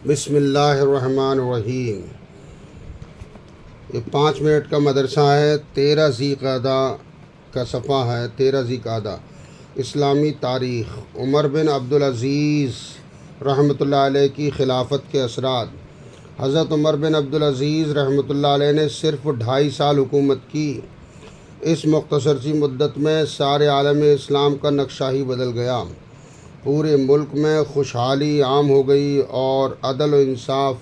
بسم اللہ الرحمن الرحیم۔ یہ 5 منٹ کا مدرسہ ہے۔ 13 ذی قعدہ کا صفحہ ہے۔ 13 ذی قعدہ اسلامی تاریخ۔ عمر بن عبدالعزیز رحمۃ اللہ علیہ کی خلافت کے اثرات۔ حضرت عمر بن عبدالعزیز رحمۃ اللہ علیہ نے صرف 2.5 سال حکومت کی۔ اس مختصر سی مدت میں سارے عالم اسلام کا نقشہ ہی بدل گیا۔ پورے ملک میں خوشحالی عام ہو گئی اور عدل و انصاف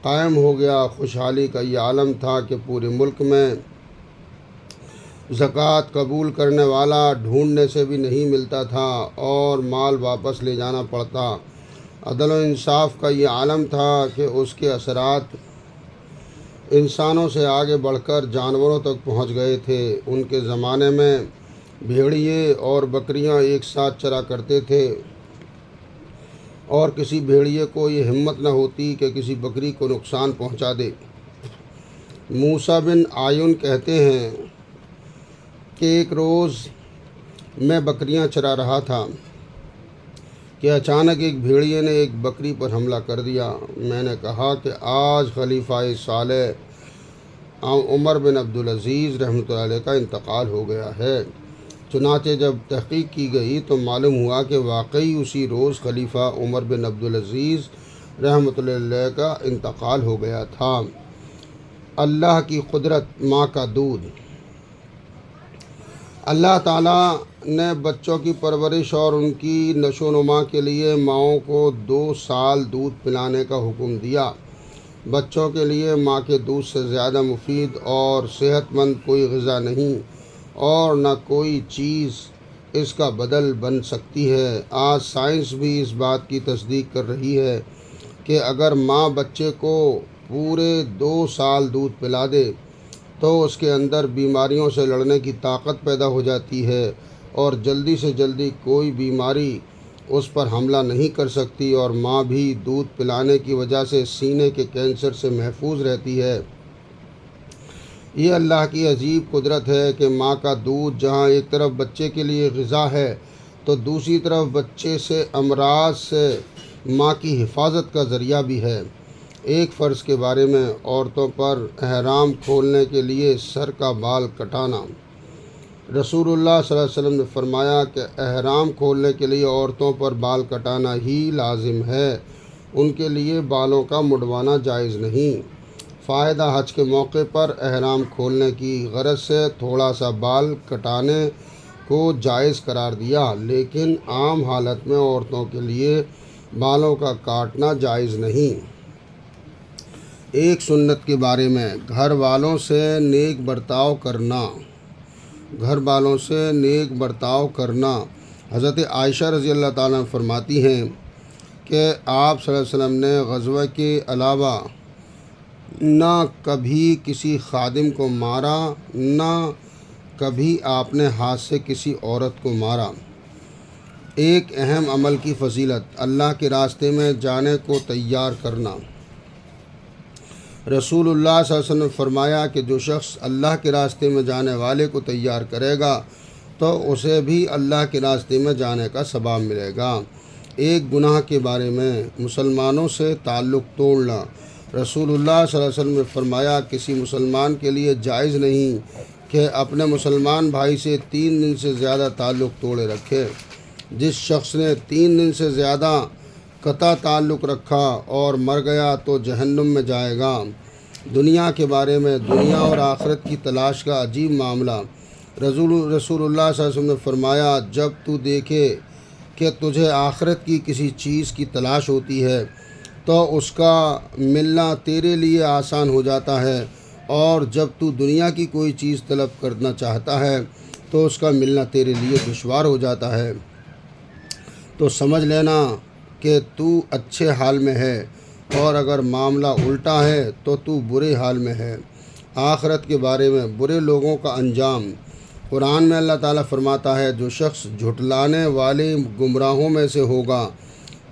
قائم ہو گیا۔ خوشحالی کا یہ عالم تھا کہ پورے ملک میں زکوٰۃ قبول کرنے والا ڈھونڈنے سے بھی نہیں ملتا تھا اور مال واپس لے جانا پڑتا۔ عدل و انصاف کا یہ عالم تھا کہ اس کے اثرات انسانوں سے آگے بڑھ کر جانوروں تک پہنچ گئے تھے۔ ان کے زمانے میں بھیڑیے اور بکریاں ایک ساتھ چرا کرتے تھے اور کسی بھیڑیے کو یہ ہمت نہ ہوتی کہ کسی بکری کو نقصان پہنچا دے۔ موسیٰ بن عیون کہتے ہیں کہ ایک روز میں بکریاں چرا رہا تھا کہ اچانک ایک بھیڑیے نے ایک بکری پر حملہ کر دیا۔ میں نے کہا کہ آج خلیفہ صالح عمر بن عبدالعزیز رحمۃ اللہ علیہ کا انتقال ہو گیا ہے۔ چنانچہ جب تحقیق کی گئی تو معلوم ہوا کہ واقعی اسی روز خلیفہ عمر بن عبدالعزیز رحمۃ اللہ علیہ کا انتقال ہو گیا تھا۔ اللہ کی قدرت۔ ماں کا دودھ۔ اللہ تعالیٰ نے بچوں کی پرورش اور ان کی نشو و نما کے لیے ماؤں کو 2 سال دودھ پلانے کا حکم دیا۔ بچوں کے لیے ماں کے دودھ سے زیادہ مفید اور صحت مند کوئی غذا نہیں اور نہ کوئی چیز اس کا بدل بن سکتی ہے۔ آج سائنس بھی اس بات کی تصدیق کر رہی ہے کہ اگر ماں بچے کو پورے 2 سال دودھ پلا دے تو اس کے اندر بیماریوں سے لڑنے کی طاقت پیدا ہو جاتی ہے اور جلدی سے جلدی کوئی بیماری اس پر حملہ نہیں کر سکتی، اور ماں بھی دودھ پلانے کی وجہ سے سینے کے کینسر سے محفوظ رہتی ہے۔ یہ اللہ کی عجیب قدرت ہے کہ ماں کا دودھ جہاں ایک طرف بچے کے لیے غذا ہے تو دوسری طرف بچے سے امراض سے ماں کی حفاظت کا ذریعہ بھی ہے۔ ایک فرض کے بارے میں، عورتوں پر احرام کھولنے کے لیے سر کا بال کٹانا۔ رسول اللہ صلی اللہ علیہ وسلم نے فرمایا کہ احرام کھولنے کے لیے عورتوں پر بال کٹانا ہی لازم ہے، ان کے لیے بالوں کا مڈوانا جائز نہیں۔ فائدہ: حج کے موقع پر احرام کھولنے کی غرض سے تھوڑا سا بال کٹانے کو جائز قرار دیا، لیکن عام حالت میں عورتوں کے لیے بالوں کا کاٹنا جائز نہیں۔ ایک سنت کے بارے میں، گھر والوں سے نیک برتاؤ کرنا۔ گھر والوں سے نیک برتاؤ کرنا۔ حضرت عائشہ رضی اللہ تعالیٰ عنہ فرماتی ہیں کہ آپ صلی اللہ علیہ وسلم نے غزوہ کے علاوہ نہ کبھی کسی خادم کو مارا، نہ کبھی آپ نے ہاتھ سے کسی عورت کو مارا۔ ایک اہم عمل کی فضیلت: اللہ کے راستے میں جانے کو تیار کرنا۔ رسول اللہ صلی اللہ علیہ وسلم نے فرمایا کہ جو شخص اللہ کے راستے میں جانے والے کو تیار کرے گا تو اسے بھی اللہ کے راستے میں جانے کا ثواب ملے گا۔ ایک گناہ کے بارے میں، مسلمانوں سے تعلق توڑنا۔ رسول اللہ صلی اللہ علیہ وسلم نے فرمایا کسی مسلمان کے لیے جائز نہیں کہ اپنے مسلمان بھائی سے 3 دن سے زیادہ تعلق توڑے رکھے۔ جس شخص نے 3 دن سے زیادہ قطع تعلق رکھا اور مر گیا تو جہنم میں جائے گا۔ دنیا کے بارے میں، دنیا اور آخرت کی تلاش کا عجیب معاملہ۔ رسول اللہ صلی اللہ علیہ وسلم نے فرمایا جب تو دیکھے کہ تجھے آخرت کی کسی چیز کی تلاش ہوتی ہے تو اس کا ملنا تیرے لیے آسان ہو جاتا ہے، اور جب تو دنیا کی کوئی چیز طلب کرنا چاہتا ہے تو اس کا ملنا تیرے لیے دشوار ہو جاتا ہے۔ تو سمجھ لینا کہ تو اچھے حال میں ہے، اور اگر معاملہ الٹا ہے تو تو برے حال میں ہے۔ آخرت کے بارے میں، برے لوگوں کا انجام۔ قرآن میں اللہ تعالیٰ فرماتا ہے جو شخص جھٹلانے والے گمراہوں میں سے ہوگا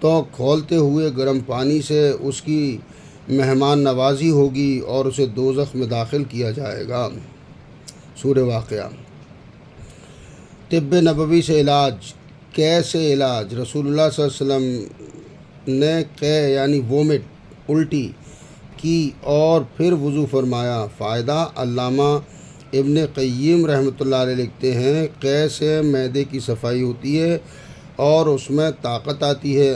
تو کھولتے ہوئے گرم پانی سے اس کی مہمان نوازی ہوگی اور اسے دوزخ میں داخل کیا جائے گا۔ سورہ واقعہ۔ طب نبوی سے علاج۔ قے سے علاج۔ رسول اللہ صلی اللہ علیہ وسلم نے قے یعنی وومٹ الٹی کی اور پھر وضو فرمایا۔ فائدہ: علامہ ابن قیم رحمۃ اللہ علیہ لکھتے ہیں قے سے معدے کی صفائی ہوتی ہے اور اس میں طاقت آتی ہے،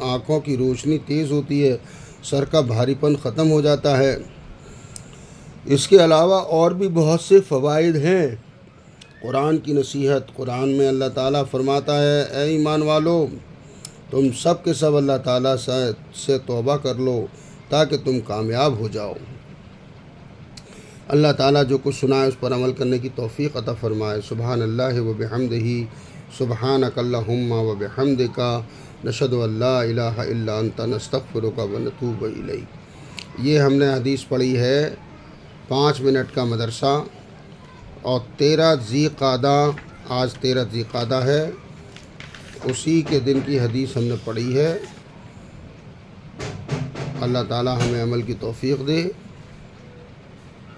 آنکھوں کی روشنی تیز ہوتی ہے، سر کا بھاری پن ختم ہو جاتا ہے۔ اس کے علاوہ اور بھی بہت سے فوائد ہیں۔ قرآن کی نصیحت: قرآن میں اللہ تعالیٰ فرماتا ہے اے ایمان والو، تم سب کے سب اللہ تعالیٰ سے توبہ کر لو تاکہ تم کامیاب ہو جاؤ۔ اللہ تعالیٰ جو کچھ سنائے اس پر عمل کرنے کی توفیق عطا فرمائے۔ سبحان اللہ و بحمدہ، سبحانک اللہم و بحمدک، نشہد ان لا الہ الا انت، نستغفرک و نتوب الیک۔ یہ ہم نے حدیث پڑھی ہے 5 منٹ کا مدرسہ، اور 13 ذی قعدہ، آج 13 ذی قعدہ ہے، اسی کے دن کی حدیث ہم نے پڑھی ہے۔ اللہ تعالیٰ ہمیں عمل کی توفیق دے۔